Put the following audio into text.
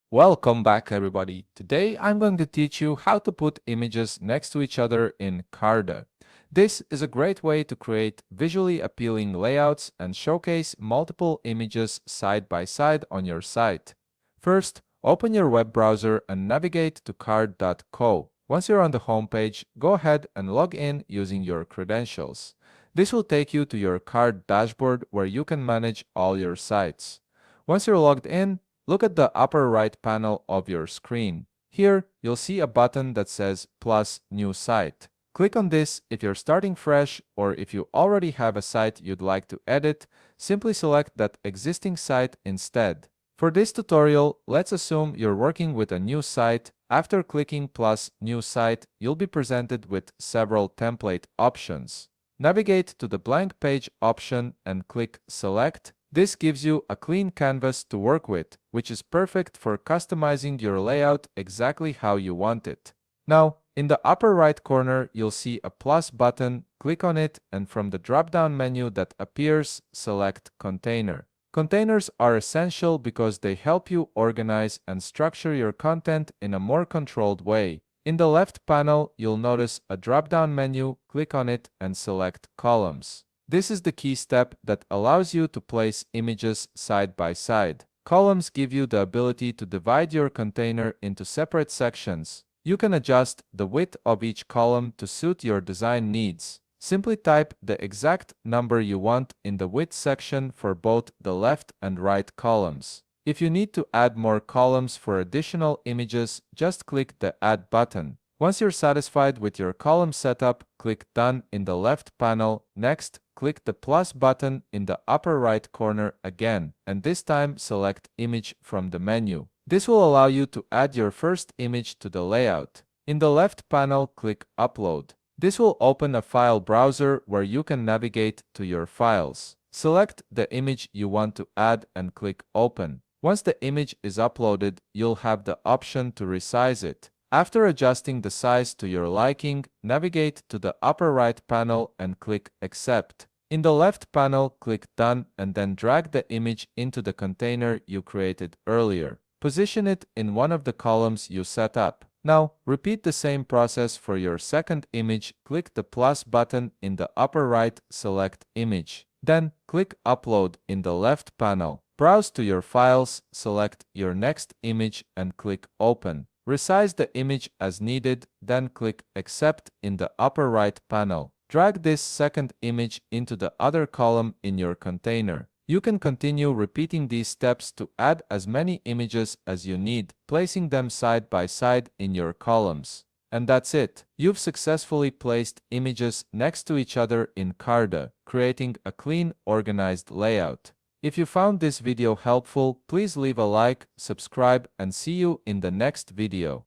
Welcome back, everybody. Today I'm going to teach you how to put images next to each other in Carta. This is a great way to create visually appealing layouts and showcase multiple images side by side on your site. First, open your web browser and navigate to card.co. Once you're on the home page, go ahead and log in using your credentials. This will take you to your Card dashboard where you can manage all your sites. Once you're logged in, look at the upper right panel of your screen. Here, you'll see a button that says Plus New Site. Click on this if you're starting fresh or if you already have a site you'd like to edit, simply select that existing site instead. For this tutorial, let's assume you're working with a new site. After clicking Plus New Site, you'll be presented with several template options. Navigate to the blank page option and click Select. This gives you a clean canvas to work with, which is perfect for customizing your layout exactly how you want it. Now, in the upper right corner, you'll see a plus button. Click on it, and from the drop-down menu that appears, select Container. Containers are essential because they help you organize and structure your content in a more controlled way. In the left panel, you'll notice a drop-down menu. Click on it and select Columns. This is the key step that allows you to place images side by side. Columns give you the ability to divide your container into separate sections. You can adjust the width of each column to suit your design needs. Simply type the exact number you want in the width section for both the left and right columns. If you need to add more columns for additional images, just click the Add button. Once you're satisfied with your column setup, click Done in the left panel. Next, click the plus button in the upper right corner again, and this time select Image from the menu. This will allow you to add your first image to the layout. In the left panel, click Upload. This will open a file browser where you can navigate to your files. Select the image you want to add and click Open. Once the image is uploaded, you'll have the option to resize it. After adjusting the size to your liking, navigate to the upper right panel and click Accept. In the left panel, click Done and then drag the image into the container you created earlier. Position it in one of the columns you set up. Now, repeat the same process for your second image. Click the plus button in the upper right, select Image. Then, click Upload in the left panel. Browse to your files, select your next image and click Open. Resize the image as needed, then click Accept in the upper right panel. Drag this second image into the other column in your container. You can continue repeating these steps to add as many images as you need, placing them side by side in your columns. And that's it. You've successfully placed images next to each other in Carta, creating a clean, organized layout. If you found this video helpful, please leave a like, subscribe, and see you in the next video.